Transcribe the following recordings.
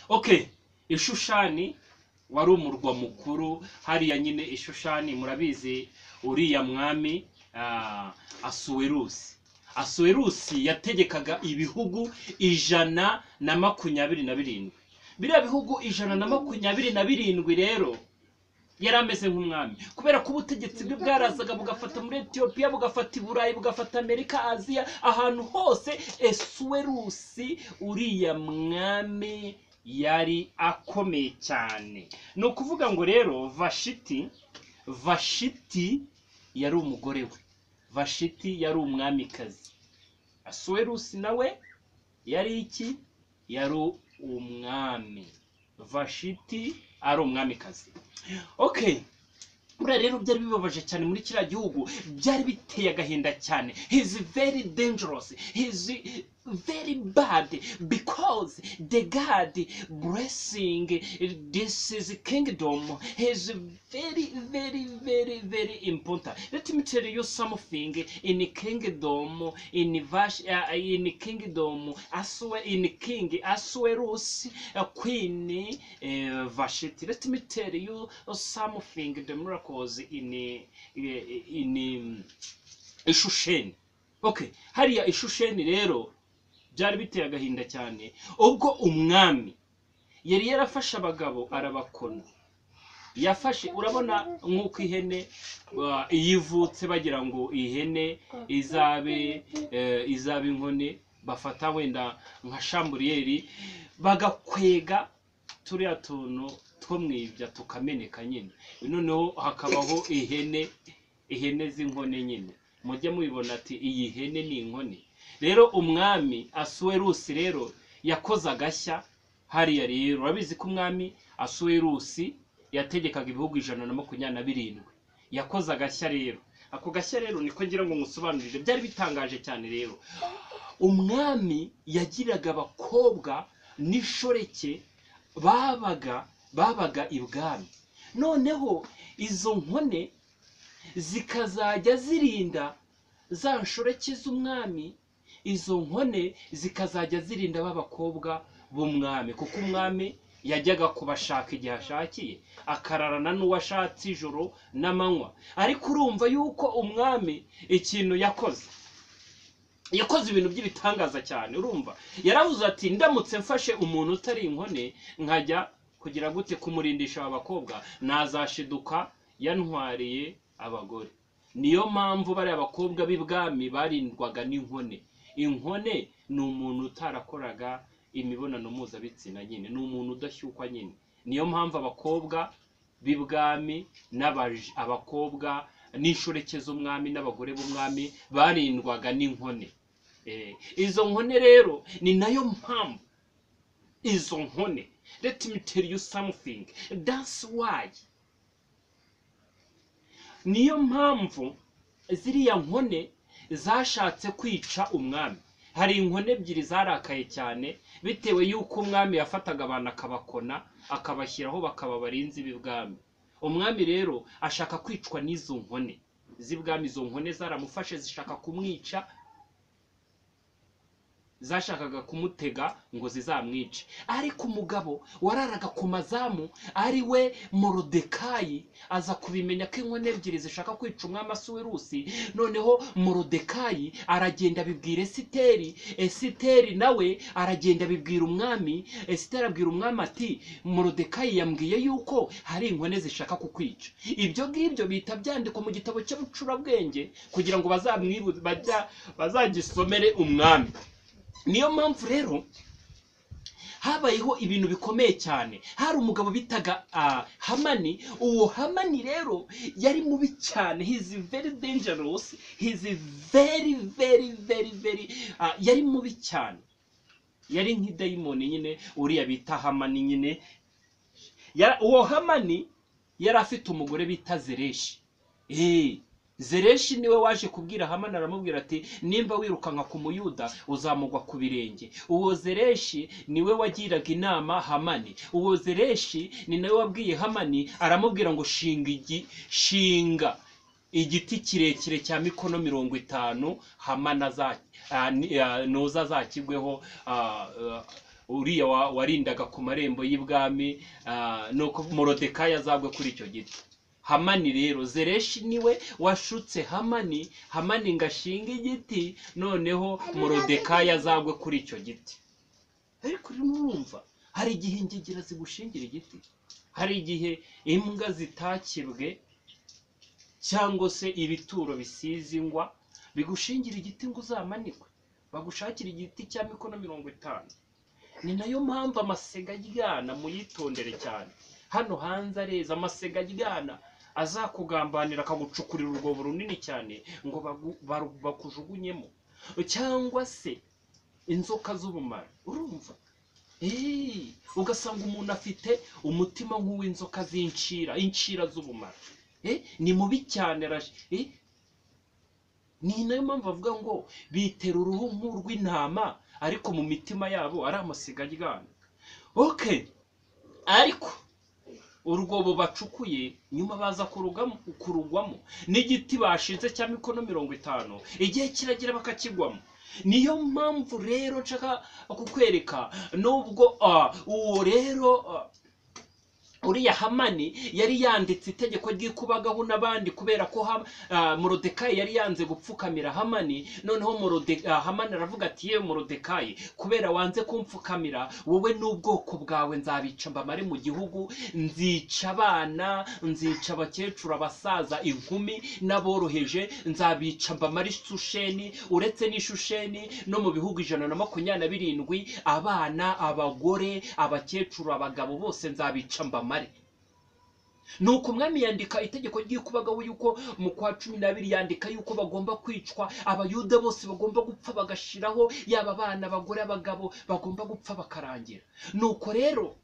Okay, Ishushani wari umurwa mukuru hariya nyine Ishushani murabizi uriya mwami Asuwerusi. Asuwerusi yategekaga ibihugu 127. Biriya bihugu 127 rero yari ameze nk'umwami kubera ko ubutegetsi bwe bwarazaga bugafata muri Ethiopia, bugafata i Burayi, bugafata Amerika, Aziya, ahantu hose. Asuwerusi uriya mwami yari akomeye cyane. Ni ukuvuga ngo rero Vashiti yari umugore we. Vashiti yari umwamikazi. Asuwerusi nawe yari iki? Yari umwami. Vashiti ari umwamikazi. Okay, rero byari bibabaje cyane muri kiriya gihugu, byari biteye agahinda cyane. He is very dangerous, he is very bad, because the God blessing this is kingdom. He is very important. Let me tell you something. In kingdom, in kingdom, in King Asuerus, Queen Vashiti. Let me tell you something. The miracles in Ishusheni. Okay, hariya Ishusheni rero byari biteye agahinda cyane ubwo umwami yari yarafashe abagabo arabakona. Yafashe, urabona nk'uko ihene yivutse bagira ngo ihene izabe inkone, bafata wenda nka shamburiyeri bagakwega turiya tuntu two mwibya tukameneka nyine, noneho hakabaho ihene z'inkone nyine. Mujye mubibona ati iyi hene ni inkone. Rero umwami Asuwerusi rero yakoze agashya hariya. Rero urabizi ko umwami Asuwerusi yategekaga ibihugu 127. Yakoze agashya rero. Ako gashya rero niko ngira ngo musobanurire, byari bitangaje cyane. Rero umwami yagiraga abakobwa n'ishoreke babaga ibwami. Noneho izo nkone zikazajya zirinda za nshoreke z'umwami, izo nkone zikazajya zirinda b'abakobwa b'umwami, kuko umwami yajyaga kubashaka igihe ashakiye, akararana n'uwashatse ijoro n'amanywa. Ariko urumva yuko umwami ikintu yakoze ibintu by'ibitangaza cyane. Urumva yaravuze ati ndamutse mfashe umuntu utari inkone nkajya kugira gute kumurindisha abakobwa, nazashiduka yantwariye abagore. Niyo mpamvu bari abakobwa b'ibwami barindwaga n'inkone. Inkone ni umuntu utarakoraga imibonano mpuzabitsina nyine, ni umuntu udashyukwa nyine. Niyo mpamvu abakobwa b'ibwami abakobwa n'inshoreke z'umwami n'abagore b'umwami barindwaga n'inkone. Izo nkone rero ni nayo mpamvu izo nkone, let me tell you something, that's why, niyo mpamvu ziriya nkone zashatse kwica umwami. Hari inkone ebyiri zarakaye cyane bitewe yuko umwami yafataga abantu akabakona akabashyiraho bakaba barinzi b'ibwami. Umwami rero ashaka kwicwa n'izo nkone z'ibwami. Izo nkone zaramufashe zishaka kumwica, zashakaga kumutega ngo zizamwice. Ariko umugabo wararaga ku mazamu ari we Morodekayi aza kubimenya ko inkone ebyiri zishaka kwica umwami Asuwerusi. Noneho Morodekayi aragenda abibwira Esiteri. Esiteri nawe aragenda abibwira umwami. Esiteri abwira umwami ati Morodekayi yambwiye yuko hari inkone zishaka kukwica. Ibyo ngibyo bita byandikwa mu gitabo cy'ubucurabwenge kugira ngo bazagisomere umwami. Niyo mpamvu rero habayeho ibintu bikomeye cyane. Hari umugabo bitaga Hamani. Uwo Hamani rero yari mubi cyane. He is very dangerous. He is very yari mubi cyane. Yari nk'idayimoni nyine uriya bita Hamani nyine. Uwo Hamani yari afite umugore bita Zereshi. Zereshi niwe waje kubwira Hamani, aramubwira ati nimba wirukanka ku Muyuda uzamugwa ku birenge. Uwo Zereshi niwe wagiraga inama Hamani. Uwo Zereshi ni nawe wabwiye Hamani, aramubwira ngo shinga igiti kirekire cya mikono 50 Hamani nuza azakigweho uriya warindaga ku marembo y'ibwami, nuko Morodekayi azagwe kuri icyo giti. Hamani rero, Zereshi niwe washutse Hamani, Hamani ngo ashinge igiti, noneho Morodekayi azagwe kuri icyo giti. Ariko urumva, hari igihe ingegera zigushingira igiti, hari igihe imbwa zitakebwe cyangwa se ibituro bisize ingwa bigushingira igiti ngo uzamanikwe, bagushakira igiti cya mikono 50. Ni nayo mpamvu amasega aryana, muyitondere cyane. Hano hanze areza, amasega aryana azakugambanira akagucukurira urwobo runini cyane ngo bakujugunyemo, cyangwa se inzoka z'ubumara. Urumva, ugasanga umuntu afite umutima nk'uw'inzoka z'incira, incira z'ubumara. Ni mubi cyane. Ni nayo mpamvu bavuga ngo bitera uruhu nk'urw'intama, ariko mu mitima yabo ari amasiga aryana. Ariko urwobo bacukuye nyuma baza kurugwamo n'igiti bashinze cya mikono 50, igihe kiragira bakakigwamo. Niyo mpamvu rero nshaka kukwereka, nubwo uwo rero uriya Hamani yari yanditse itegeko ry'ikubagaho n'abandi, kubera ko Morodekayi yari yanze gupfukamira Hamani. Noneho Hamani aravuga ati, yewe Morodekayi, kubera wanze kumfukamira, wowe n'ubwoko bwawe nzabica mbamare mu gihugu, nzica abana, nzica abakecuru, abasaza, inkumi n'aboroheje, nzabica mbamare Shusheni, uretse n'Ishusheni no mu bihugu 127, abana, abagore, abakecuru, abagabo bose nzabica mbamare. Nuko umwami yandika itegeko ry'ikubagaho yuko mu kwa 12 yandika yuko bagomba kwicwa, abayuda bose bagomba gupfa bagashiraho, yaba abana, abagore, abagabo bagomba gupfa bakarangira. Nuko rero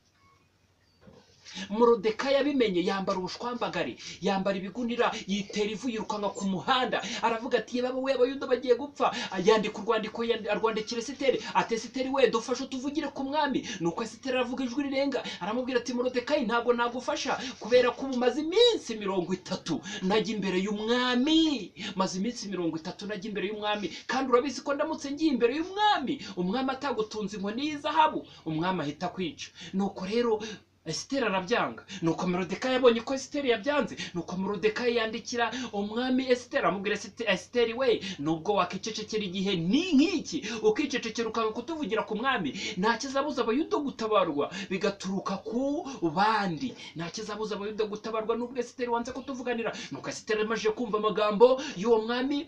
Morodekayi abimenye yambara ubushwambagare, yambara ibigunira, yitera ivu, yirukanka ku muhanda, aravuga ati, baba we abayuda bagiye gupfa. Yandika urwandiko, arwandikira Esiteri, ati, Esiteri we, dufashe tuvugire ku mwami. Nuko Esiteri aravuga ijwi rirenga, aramubwira ati, Morodekayi, ntabwo nagufasha, kubera ko umaze iminsi 30 najya imbere y'umwami, maze iminsi 30 najya imbere y'umwami, kandi urabizi ko ndamutse ngiye imbere y'umwami, umwami atagutunze inkoni y'izahabu, umwami ahita kwica. Nuko rero Esiteri arabyanga. Nuko Morodekayi yabonye ko Esiteri yabyanze, nuko Morodekayi yandikira umwami Esiteri, amubwira Esiteri we, nubwo wakicecekera igihe ni nk'iki, ukicecekera ukanga kutuvugira ku mwami, nta kizabuza abayuda gutabarwa bigaturuka ku bandi, nta kizabuza abayuda gutabarwa nubwo Esiteri wanze kutuvuganira. Nuko Esiteri amaze kumva amagambo y'uwo mwami,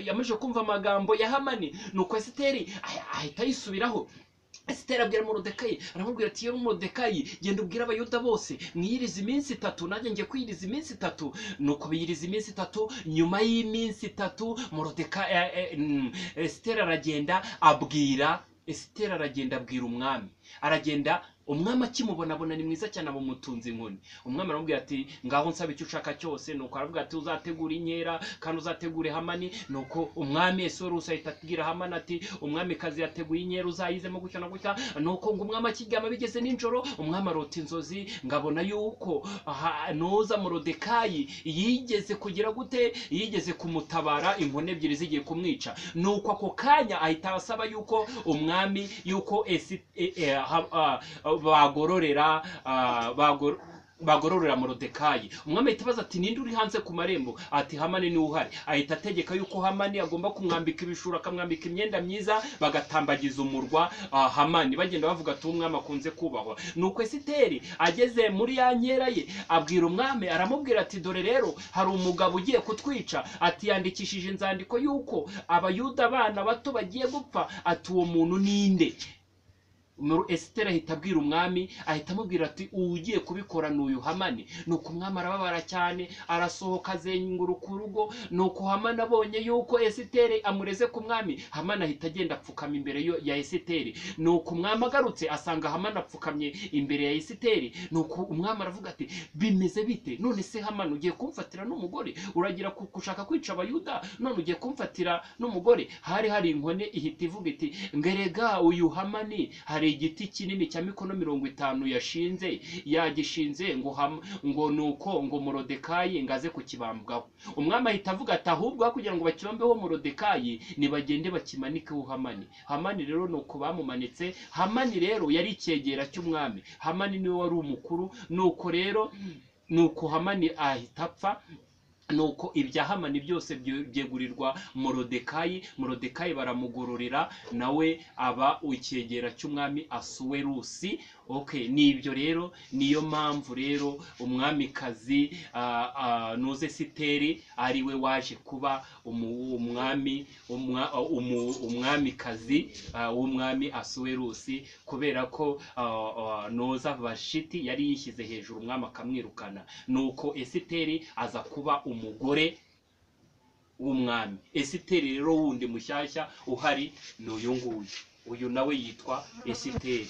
yamaze kumva amagambo ya Hamani, nuko Esiteri ahita yisubiraho. Esiteri abwira Morodekayi, aramubwira ati, yewe Morodekayi, genda ubwira abayuda bose mwiyiriza iminsi 3, nanjye ngiye kwiyiriza iminsi 3. Nuko biyiriza iminsi 3. Nyuma y'iminsi 3 Esiteri aragenda abwira umwami, aragenda. Umwami akimubona abona ni mwiza cyane, abumutunze inkoni. Umwami aramubwira ati, ngaho nsaba icyo ushaka cyose. Nuko aravuga ati, uzategura inkera kandi uzategure Hamani. Nuko umwami Esuwerusi ahita abwira Hamani ati, umwami kazi yateguye inkera, uzayizemo gutya na gutya. Nuko ngo umwami akiryama bigeze nijoro, umwami arota inzozi, ngabona yuko noza Morodekayi yigeze kugira gute, yigeze kumutabara, inkoni ebyiri zigiye kumwica. Nuko ako kanya ahita asaba yuko umwami yuko bagororera Morodekayi. Umwami ahita abaza ati, ninde uri hanze ku marembo? Ati, Hamani niwe uhari. Ahita ategeka yuko Hamani agomba kumwambika ibishura, akamwambika imyenda myiza, bagatambagiza umurwa Hamani, bagenda bavuga ati, umwami akunze kubahwa. Nuko Esiteri ageze muri ya nkera ye, abwira umwami, aramubwira ati, dore rero hari umugabo ugiye kutwica, ati, yandikishije inzandiko yuko abayuda abana bato bagiye gupfa, ati, uwo muntu ninde? Esiteri ahita abwira umwami, ahita amubwira ati, ugiye kubikora n'uyu Hamani. Nuko umwami arababara cyane, arasohoka azenguruka urugo. Nuko Hamani abonye yuko Esiteri amureze ku mwami, Hamani ahita agenda apfukama imbere ya Esiteri. Nuko umwami agarutse asanga Hamani apfukamye imbere ya Esiteri. Nuko umwami aravuga ati, bimeze bite? None se Hamani ugiye kumfatira n'umugore? Uragira gushaka kwica abayuda, none ugiye kumfatira n'umugore? Hari inkone ihita ivuga iti, ngerega uyu Hamani hari igiti kinini cya mikono 50 yashinze, yagishinze ngo nuko ngo Morodekayi ngaze kukibambwaho. Umwami ahita avuga ati ahubwo kugira ngo bakibambeho Morodekayi nibagende bakimanikeho Hamani. Hamani rero nuko bamumanitse. Hamani rero yari icyegera cy'umwami, Hamani niwe wari umukuru. Nuko rero nuko Hamani ahita apfa. Nuko ibya Hamani byose byegurirwa Morodekayi. Morodekayi baramugororera, nawe aba icyegera cy'umwami Asuwerusi. Okay, nibyo rero, niyo mpamvu rero umwamikazi Nuze Esiteri ariwe waje kuba umwamikazi w'umwami Asuwerusi, kubera ko Noza Vashiti yari yishyize hejuru umwami akamwirukana. Nuko Esiteri aza kuba umugore w'umwami. Esiteri rero wundi mushyashya uhari n'uyu nguyu, uyu nawe yitwa Esiteri.